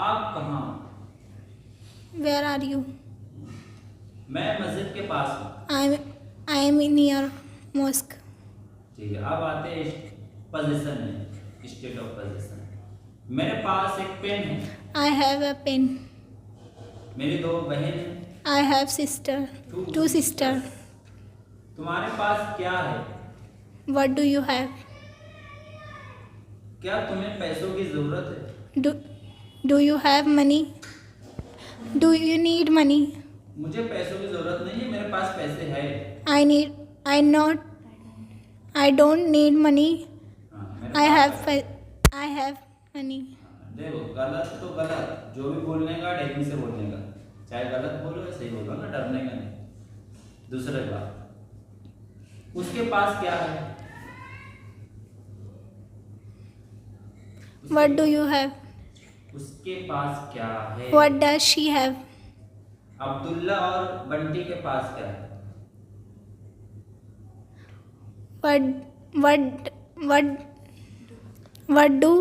आप कहाँ हो? Where are you? मैं मस्जिद के पास हूँ। I am near mosque. ठीक है, अब आते हैं पोजीशन में, स्टेट ऑफ पोजीशन। मेरे पास एक पेन है। I have a pen. मेरी दो बहन हैं। I have two sister. तुम्हारे पास क्या है? What do you have? क्या तुम्हें पैसों की जरूरत है? Do you have money? Do you need money? मुझे पैसों की जरूरत नहीं है, मेरे पास पैसे है। I don't need money. मेरे I पास have money. देखो, गलत तो गलत, जो भी बोलने का ढंग से बोलने का, चाहे गलत बोलो या सही बोलो ना, डरने का नहीं। दूसरी बात, उसके पास क्या है? What do you have? उसके पास क्या है? What does she have? Abdullah और बंटी के पास क्या है? What do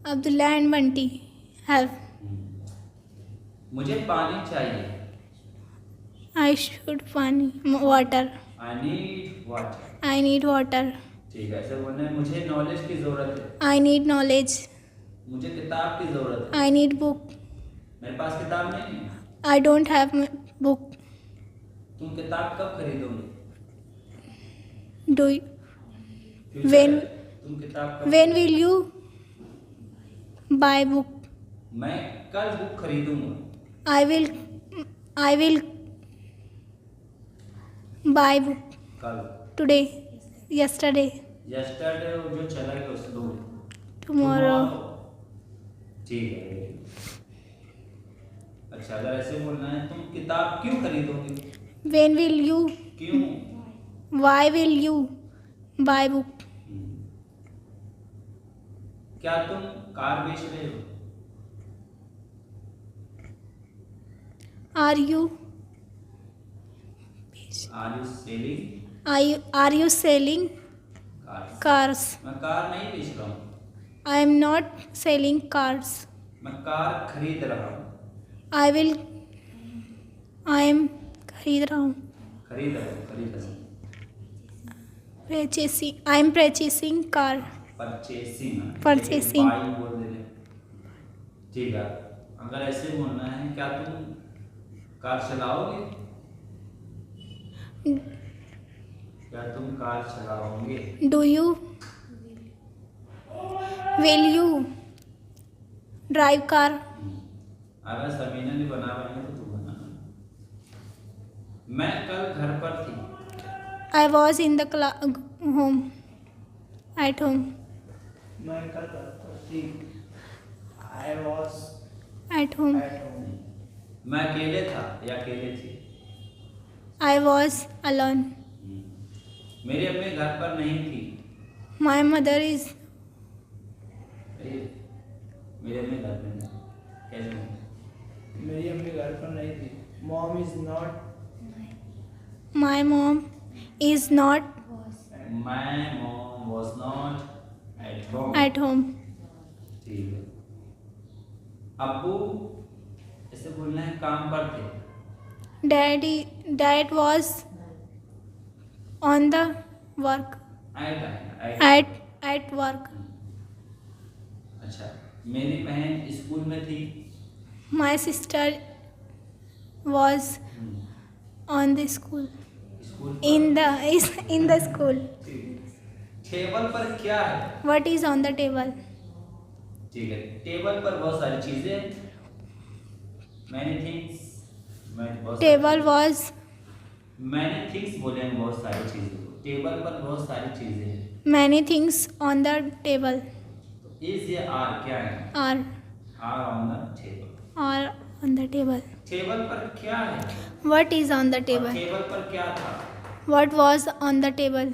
Abdullah and Bunty have? मुझे पानी चाहिए। I should water. I need water। I need water. ठीक है, ऐसे बोलना है। मुझे नॉलेज की जरूरत है। I need knowledge. मुझे किताब की जरूरत है। I need book. मेरे पास किताब नहीं है। I don't have book. तुम किताब कब खरीदोगे? Do you, Future when है। तुम किताब कब? when will you buy book? मैं कल बुक खरीदूंगा। I will buy book कल। today. Yesterday. यस्टरडे जो चला गया उसको Tomorrow. ठीक है। अच्छा, अगर ऐसे बोलना है, तुम किताब क्यों खरीदोगे? When will you? क्यों? Why will you buy book? क्या तुम कार बेच रहे हो? Are you selling are you selling cars? cars? मैं कार नहीं बेच रहा हूँ, I am not selling cars. मैं कार खरीद रहा हूँ। I am खरीद रहा हूँ. खरीद रहा हूँ। I am purchasing car. Purchasing. Purchasing. By बोल देते। ठीक है, अगर ऐसे बोलना है, क्या तुम कार चलाओगे? क्या तुम कार चलाओगे? Will you drive car? अगर समीना ने बना है तो तू बना। मैं कल घर पर थी। I was in the home. At home. मैं कल घर पर थी। I was At home. at home. मैं अकेले था या अकेले थी? I was alone. मेरी अम्मी घर पर नहीं थी। My mother is. मेरी अम्मी घर पर नहीं। कैसे नहीं? मेरी अम्मी घर पर नहीं थी। Mom is not. My mom is not My mom was not at home। at home. ठीक है। अब्बू ऐसे बोलना है, काम पर थे। Dad was on the work. At work. अच्छा, मेरी बहन स्कूल में थी। My sister was on the school. School In the school. Table पर क्या है? What is on the table? ठीक है, टेबल पर बहुत सारी चीजें। Many things। Table was. मैंने थिंग्स बोले हैं, बहुत सारी चीजें। टेबल पर बहुत सारी चीजें हैं। Many things on the table. Is या आर क्या है? Are on the table. on the table. Table पर क्या है? What is on the और table? टेबल पर क्या था? What was on the table?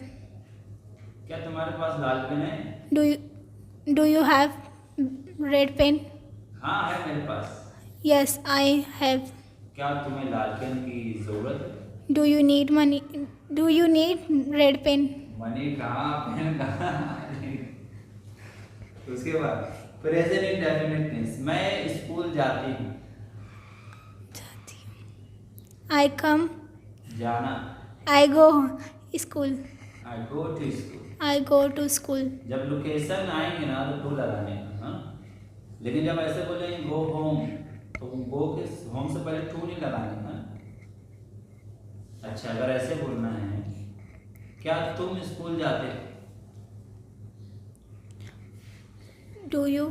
क्या तुम्हारे पास लाल पेन है? Do you have red pen? हाँ है मेरे पास। Yes, I have. क्या तुम्हें लाल पेन की जरूरत है? Do you need money? Do you need red pen? Money कहाँ, पेन कहाँ? उसके बाद प्रेजेंट इंडेफिनिट टेंस। मैं स्कूल जाती हूँ। I come. जाना, I go school. I go to school. I go to school. जब लोकेशन आएंगे ना तो टू लगाने का, हाँ। लेकिन जब ऐसे बोलेंगे गो होम, तो गो के होम से पहले टू नहीं लगाने का। अच्छा, अगर ऐसे बोलना है, क्या तुम स्कूल जाते हो? Do you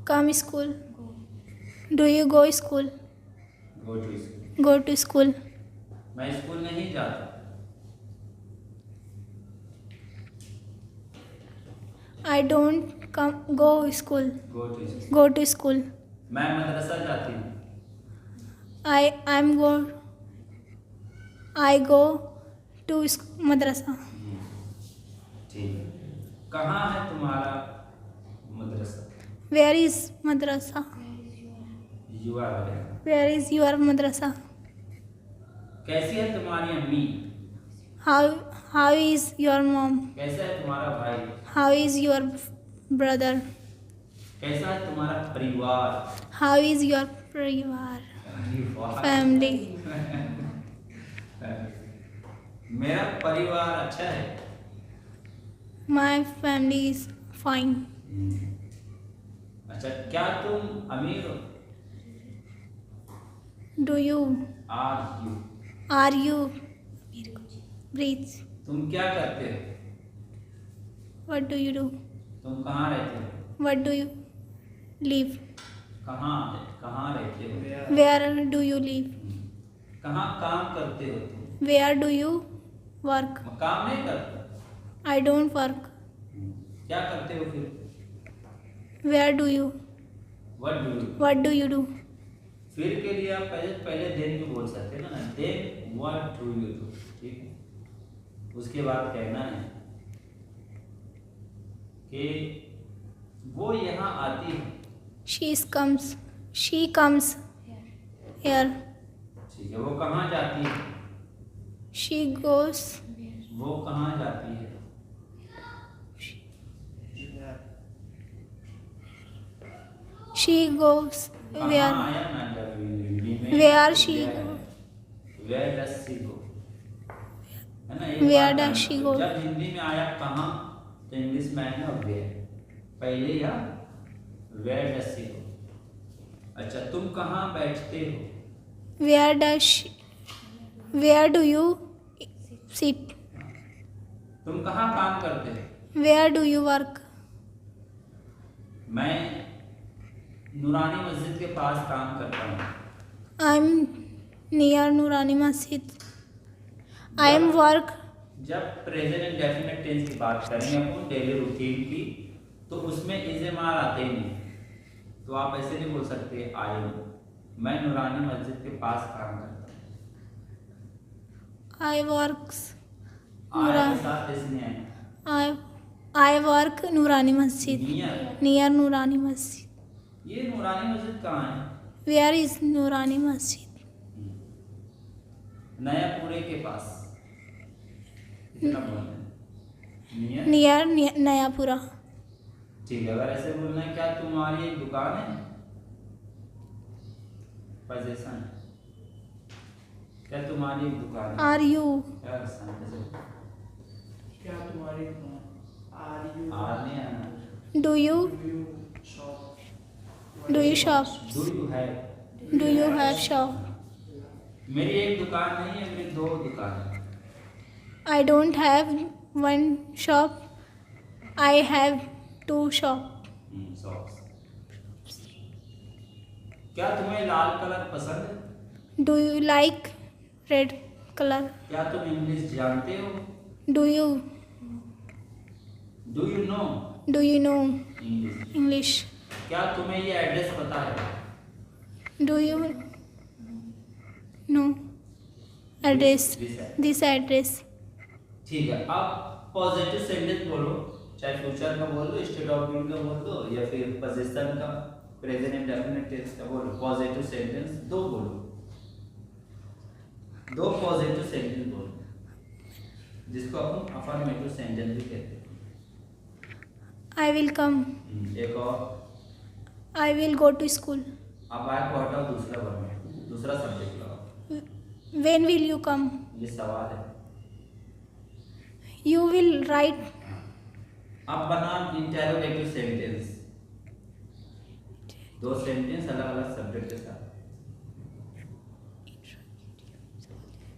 come school? Do you go school? Go to school. Go to school. मैं स्कूल नहीं जाता। I don't come go school. Go to school. Go to school. मैं मदरसा जाती हूँ। I go to madrasa. ठीक है। कहाँ है तुम्हारा मदरसा? Where is madrasa? You are. Where is your madrasa? कैसी है तुम्हारी अम्मी? How is your mom? कैसा है तुम्हारा भाई? How is your brother? कैसा है तुम्हारा परिवार? How is your परिवार? परिवार। Family. मेरा परिवार अच्छा है। My family is fine. अच्छा, क्या तुम अमीर हो? Do you? Are you. Are you? Breathe. तुम क्या करते हो? What do you do? तुम कहाँ रहते हो? What do you live? कहाँ रहते हो? Where? Where do you live? कहाँ काम करते हो तुम? Where do you work? मैं काम नहीं करता। I don't work. क्या करते हो फिर? Where do you? What do you? What do you do? फिर के लिए आप पहले देन भी बोल सकते हैं ना, then what do you do, ठीक है। उसके बाद कहना है कि वो यहाँ आती है। She comes. She comes here. ठीक है। वो कहाँ जाती है? She goes. वो कहाँ जाती है? Where? She goes. कहाँ Where? आया ना जब हिंदी में? Where she Where go? है। Where does she go? है ना, एक Where बात does ध्यान she रखो। go? जब हिंदी में आया कहाँ, तो इंग्लिश में आया ना where, पहले या where does she go। अच्छा, तुम कहाँ बैठते हो? Where do you sit? तुम कहाँ काम करते हो? Where do you work? मैं नूरानी मस्जिद के पास काम करता हूँ। I'm near Nurani Masjid. I am work. जब प्रेजेंट इंडेफिनिट टेंस की बात करेंगे अपन डेली रूटीन की, तो उसमें इज़ेमार आते ही नहीं, तो आप ऐसे नहीं बोल सकते आई एम। मैं नूरानी मस्जिद के पास काम करता हूँ। I works. आया के साथ इस नहीं आया। I work Nurani Masjid. Near. Near Nurani Masjid. ये नूरानी मस्जिद कहाँ है? Where is Nurani Masjid? नया पूरे के पास। कितना बोलना है? नियर। Near Nayapura. ठीक है। अगर ऐसे बोलना है, क्या तुम्हारी एक दुकान है? पोजीशन। क्या तुम्हारी एक दुकान है? Are you? क्या शांति से। क्या तुम्हारी Are you? आर नहीं आना। Do you? Do you shop? Do you shop? Do you have? Do you have shop? मेरी एक दुकान नहीं है, मेरी दो दुकान है। I don't have one shop. I have two shop. Shops. क्या तुम्हें लाल कलर पसंद है? Do you like red color? क्या तुम इंग्लिश जानते हो? Do you? Do you know Do you know English? English? क्या तुम्हें ये एड्रेस पता है? Do you know address? This address. ठीक है। अब पॉजिटिव सेंटेंस बोलो, चाहे फ्यूचर का बोल दो, स्टेट ऑफ बीइंग का बोल दो, या फिर पोजीशन का, प्रेजेंट इंडेफिनिट टेंस का बोलो। पॉजिटिव सेंटेंस दो बोलो, दो पॉजिटिव सेंटेंस बोलो, जिसको अपन अफर्मेटिव सेंटेंस भी कहते हैं। I will come. एक और। I will go to school. अब आय को हटाओ, दूसरा वर्ब, दूसरा सब्जेक्ट लगाओ। When will you come? ये सवाल है। You will write. अब बना इंटेरोगेटिव सेंटेंस, दो सेंटेंस अलग अलग सब्जेक्ट के साथ।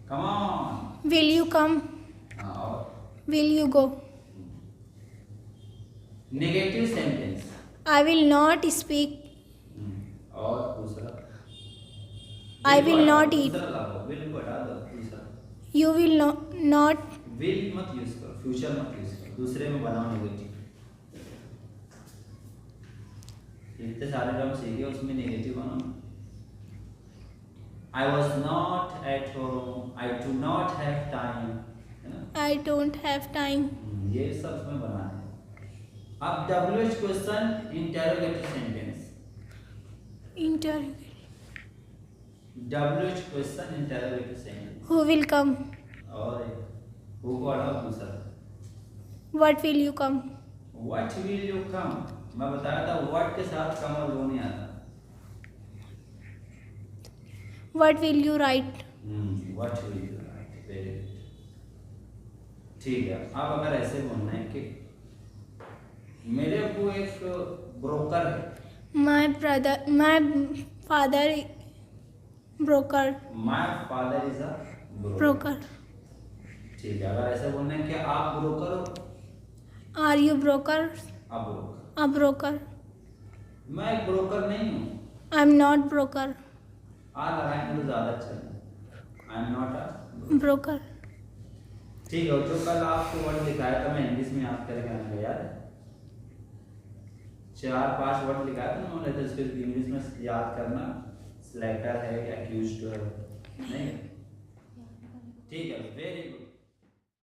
Come on. Will you come? और Will you go? Negative sentence, I will not speak. और दूसरा I will not eat. दूसरा लगाओ, विल को हटा दो, दूसरा। You will not. विल मत यूज करो, फ्यूचर मत यूज करो, दूसरे में बनाओ नेगेटिव। इतने सारे टर्म सीखे, उसमें नेगेटिव बनाओ। I was not at home, I do not have time, है ना? I don't have time. ये सब उसमें बनाना है। अब WH question interrogative sentence, Interrogate. WH question interrogative sentence. Who will come? और हु को हटाओ, दूसरा। What will you come? What will you come? मैं बताया था what के साथ come और वो नहीं आता। What will you write? What will you write? Very good. ठीक है। अब अगर ऐसे बोलना है कि मेरे को एक ब्रोकर है, My father broker. My father is a Broker. ठीक है। अगर ऐसे बोलना है कि आप ब्रोकर हो, Are you broker? आप ब्रोकर। A broker. मैं एक ब्रोकर नहीं हूँ, I'm not broker. आ लगाएंगे तो ज्यादा अच्छा है। I am not a Broker. ठीक है। जो कल आपको वर्ड दिखाया था, मैं इंग्लिश में याद करके आऊंगा, याद है? 4-5 वर्ड लिखाया था ना, तो इसको इंग्लिश में याद करना। स्लैटर है या एक्यूज्ड है, नहीं? ठीक है, वेरी गुड।